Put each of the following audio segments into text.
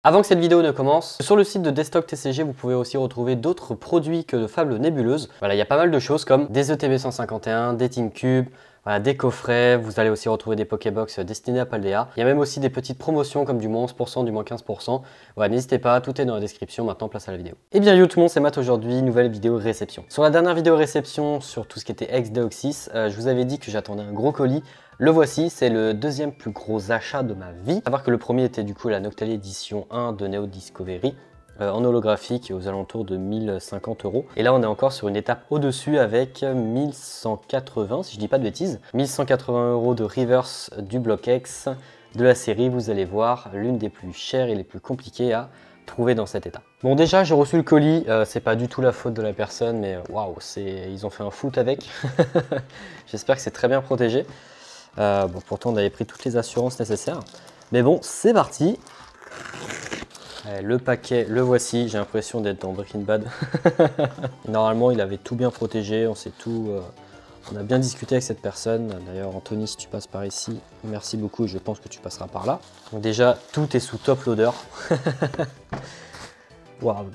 Avant que cette vidéo ne commence, sur le site de Destock TCG, vous pouvez aussi retrouver d'autres produits que de Fables Nébuleuses. Voilà, il y a pas mal de choses comme des ETB 151, des Team Cube, voilà, des coffrets. Vous allez aussi retrouver des Pokébox destinés à Paldea. Il y a même aussi des petites promotions comme du moins 11%, du moins 15%. Voilà, n'hésitez pas, tout est dans la description. Maintenant, place à la vidéo. Et bien, yo tout le monde, c'est Matt aujourd'hui, nouvelle vidéo réception. Sur la dernière vidéo réception sur tout ce qui était ex-Deoxys, je vous avais dit que j'attendais un gros colis. Le voici, c'est le deuxième plus gros achat de ma vie. À savoir que le premier était du coup la Noctali édition 1 de Neo Discovery en holographique aux alentours de 1050 €. Et là on est encore sur une étape au-dessus avec 1180 si je dis pas de bêtises. 1180 € de reverse du bloc X de la série, vous allez voir, l'une des plus chères et les plus compliquées à trouver dans cet état. Bon déjà j'ai reçu le colis, c'est pas du tout la faute de la personne mais waouh, ils ont fait un foot avec. J'espère que c'est très bien protégé. Bon, pourtant on avait pris toutes les assurances nécessaires. Mais bon, c'est parti. Le paquet, le voici. J'ai l'impression d'être dans Breaking Bad. Normalement, il avait tout bien protégé. On sait tout. On a bien discuté avec cette personne. D'ailleurs, Anthony, si tu passes par ici, merci beaucoup. Je pense que tu passeras par là. Donc déjà, tout est sous top loader. Waouh,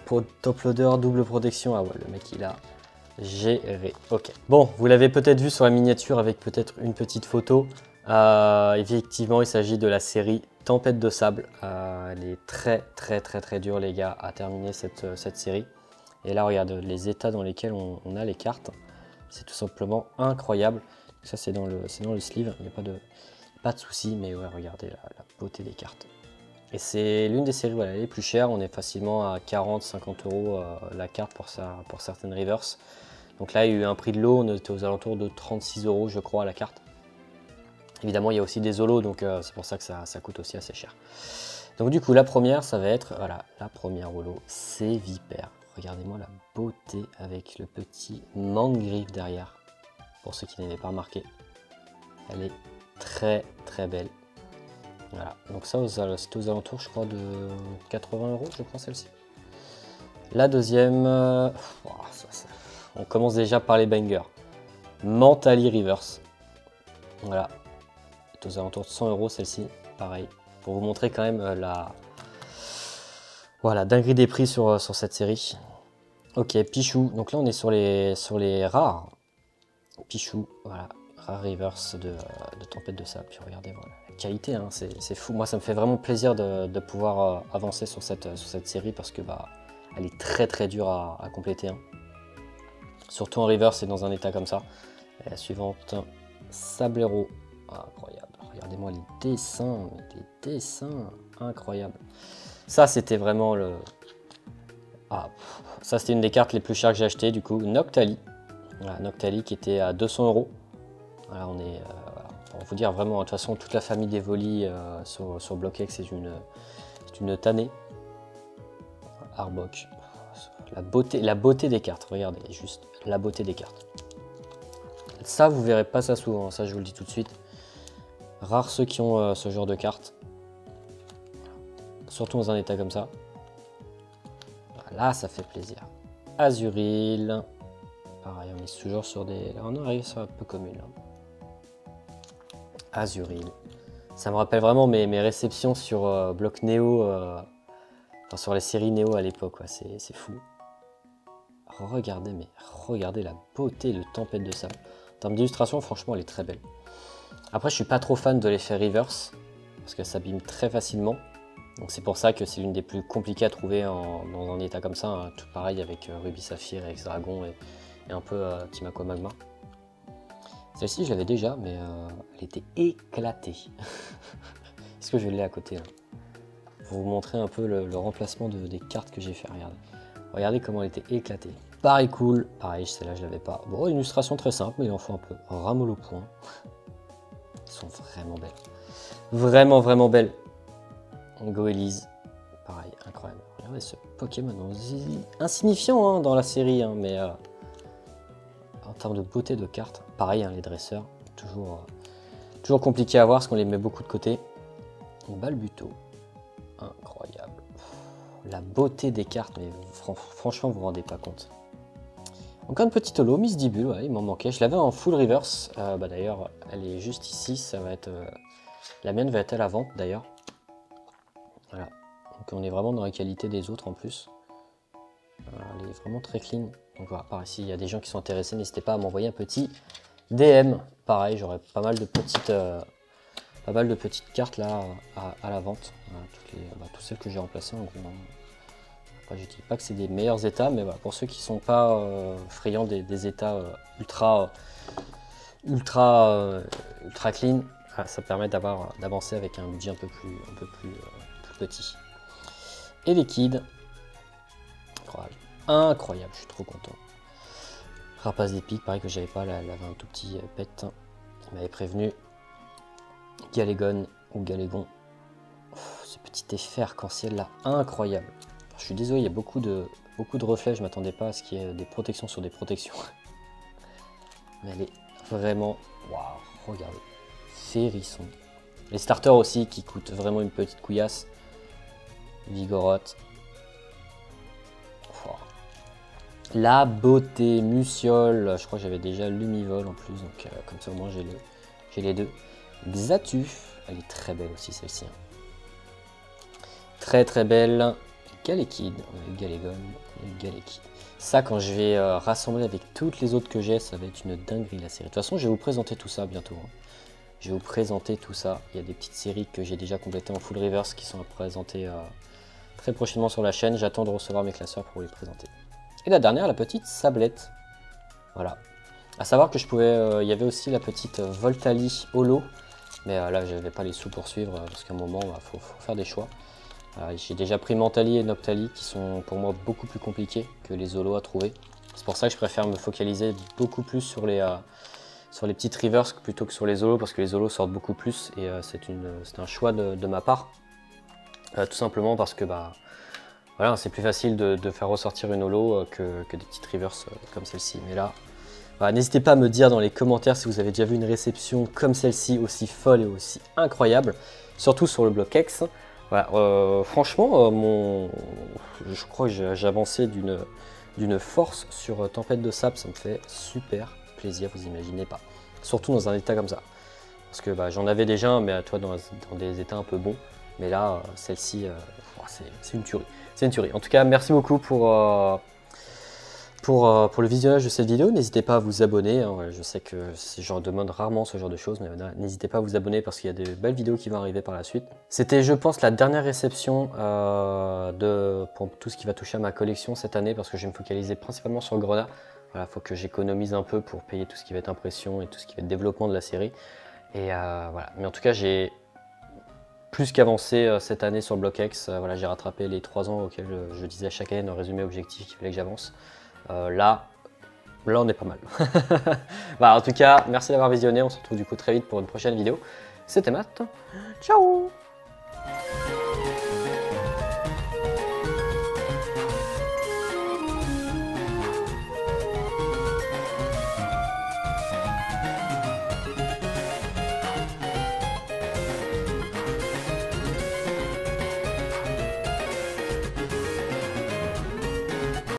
top loader, double protection. Ah ouais, le mec, il a géré. Ok. Bon, vous l'avez peut-être vu sur la miniature avec peut-être une petite photo. Effectivement, il s'agit de la série Tempête de Sable. Elle est très dure, les gars, à terminer cette série. Et là, regarde les états dans lesquels on a les cartes. C'est tout simplement incroyable. Ça, c'est dans le sleeve. Il n'y a pas de souci, mais ouais, regardez la beauté des cartes. Et c'est l'une des séries voilà, les plus chères. On est facilement à 40-50 € la carte pour certaines reverse. Donc là, il y a eu un prix de lot. On était aux alentours de 36 € je crois, à la carte. Évidemment, il y a aussi des holos, donc c'est pour ça que ça coûte aussi assez cher. Donc du coup, la première, ça va être, voilà, la première holo, c'est Viper. Regardez-moi la beauté avec le petit Mangriffe derrière. Pour ceux qui n'avaient pas remarqué, elle est très belle. Voilà, donc ça, c'était aux alentours, je crois, de 80 €, je crois, celle-ci. La deuxième, on commence déjà par les bangers. Mentally Reverse. Voilà, aux alentours de 100 € celle-ci, pareil, pour vous montrer quand même voilà, dinguerie des prix sur cette série. Ok, Pichou, donc là on est sur les rares. Pichou, voilà, rare reverse de Tempête de Sable. Puis regardez, voilà, la qualité, hein, c'est fou. Moi ça me fait vraiment plaisir de pouvoir avancer sur cette série parce que bah, elle est très dure à compléter. Hein. Surtout en reverse et dans un état comme ça. Et la suivante, Sablero. Ah, incroyable. Regardez-moi les dessins incroyables. Ça, c'était vraiment le... Ah, ça, c'était une des cartes les plus chères que j'ai achetées, du coup. Noctali. Voilà, Noctali qui était à 200 €. Voilà, on est... pour vous dire vraiment, de toute façon, toute la famille des Volis sur BlockX, c'est une tannée. Arbok. La beauté des cartes, regardez, juste la beauté des cartes. Ça, vous verrez pas ça souvent, ça, je vous le dis tout de suite. Rares ceux qui ont ce genre de cartes. Surtout dans un état comme ça. Là, ça fait plaisir. Azuril. Pareil, on est toujours sur des... Là, on arrive sur un peu commune. Azuril. Ça me rappelle vraiment mes réceptions sur Bloc Neo. Enfin, sur les séries Neo à l'époque. C'est fou. Regardez la beauté de Tempête de Sable. En termes d'illustration, franchement, elle est très belle. Après, je suis pas trop fan de l'effet reverse parce que ça s'abîme très facilement. Donc c'est pour ça que c'est l'une des plus compliquées à trouver dans un état comme ça. Hein. Tout pareil avec Ruby Saphir, Ex Dragon et un peu Team Aqua Magma. Celle-ci, je l'avais déjà, mais elle était éclatée. Est-ce que je l'ai à côté là? Pour vous montrer un peu le remplacement des cartes que j'ai fait. Regardez comment elle était éclatée. Pareil cool. Pareil, celle-là, je l'avais pas. Bon, une illustration très simple, mais il en faut un peu. Ramol au point. Sont vraiment belles. Vraiment belles. Goélise. Pareil, incroyable. Regardez ce Pokémon insignifiant hein, dans la série, hein, mais en termes de beauté de cartes, pareil, hein, les dresseurs, toujours compliqué à voir parce qu'on les met beaucoup de côté. Balbuto. Incroyable. La beauté des cartes, mais franchement, vous vous rendez pas compte. Encore une petite holo, Miss Dibule, ouais, il m'en manquait. Je l'avais en full reverse. D'ailleurs, elle est juste ici. Ça va être la mienne va être à la vente d'ailleurs. Voilà. Donc on est vraiment dans la qualité des autres en plus. Elle est vraiment très clean. Donc voilà, par ici, il y a des gens qui sont intéressés, n'hésitez pas à m'envoyer un petit DM. Pareil, j'aurai pas mal de petites cartes là à la vente. Voilà, toutes celles que j'ai remplacées en gros. Après, je dis pas que c'est des meilleurs états, mais voilà, pour ceux qui sont pas friands des états ultra clean, ça permet d'avancer avec un budget un peu plus petit. Et les kids, incroyable, je suis trop content. Rapace d'épique, pareil que j'avais pas, là, elle avait un tout petit pet qui m'avait prévenu. Galégon ou Galégon, ce petit effet arc-en-ciel là, incroyable. Alors, je suis désolé, il y a beaucoup de reflets, je m'attendais pas à ce qu'il y ait des protections sur des protections. Mais elle est vraiment, waouh, regardez, c'est hérisson. Les starters aussi qui coûtent vraiment une petite couillasse. Vigoroth. Wow. La beauté, Muciole, je crois que j'avais déjà Lumivol en plus, donc comme ça au moins j'ai les deux. Xatu, elle est très belle aussi celle-ci. Très très belle. Galekid, on a eu Galégon, on a eu Galekid. Ça, quand je vais rassembler avec toutes les autres que j'ai, ça va être une dinguerie la série. De toute façon, je vais vous présenter tout ça bientôt. Hein. Je vais vous présenter tout ça. Il y a des petites séries que j'ai déjà complétées en full reverse qui sont à présenter très prochainement sur la chaîne. J'attends de recevoir mes classeurs pour vous les présenter. Et la dernière, la petite Sablette. Voilà. À savoir que je pouvais, il y avait aussi la petite Voltali Holo. Mais là, je n'avais pas les sous pour suivre parce qu'à un moment, il faut faire des choix. J'ai déjà pris Mentali et Noctali qui sont pour moi beaucoup plus compliqués que les Holos à trouver. C'est pour ça que je préfère me focaliser beaucoup plus sur les petites reverse plutôt que sur les Holos parce que les Holos sortent beaucoup plus et c'est un choix de ma part. Tout simplement parce que voilà, c'est plus facile de faire ressortir une Holo que des petites reverse comme celle-ci. Mais là, voilà, n'hésitez pas à me dire dans les commentaires si vous avez déjà vu une réception comme celle-ci aussi folle et aussi incroyable, surtout sur le bloc X. Voilà, franchement, je crois que j'ai avancé d'une force sur Tempête de Sable, ça me fait super plaisir, vous imaginez pas. Surtout dans un état comme ça. Parce que j'en avais déjà un, mais toi dans des états un peu bons. Mais là, celle-ci, c'est une tuerie. C'est une tuerie. En tout cas, merci beaucoup pour le visionnage de cette vidéo. N'hésitez pas à vous abonner. Hein. Je sais que j'en demande rarement ce genre de choses, mais n'hésitez pas à vous abonner parce qu'il y a de belles vidéos qui vont arriver par la suite. C'était, je pense, la dernière réception pour tout ce qui va toucher à ma collection cette année parce que je vais me focaliser principalement sur le Grenat. Voilà, faut que j'économise un peu pour payer tout ce qui va être impression et tout ce qui va être développement de la série. Et voilà. Mais en tout cas, j'ai plus qu'avancé cette année sur le bloc X. Voilà, j'ai rattrapé les 3 ans auxquels je disais à chaque année dans le résumé objectif qu'il fallait que j'avance. Là, on est pas mal. En tout cas, merci d'avoir visionné. On se retrouve du coup très vite pour une prochaine vidéo. C'était Matt. Ciao!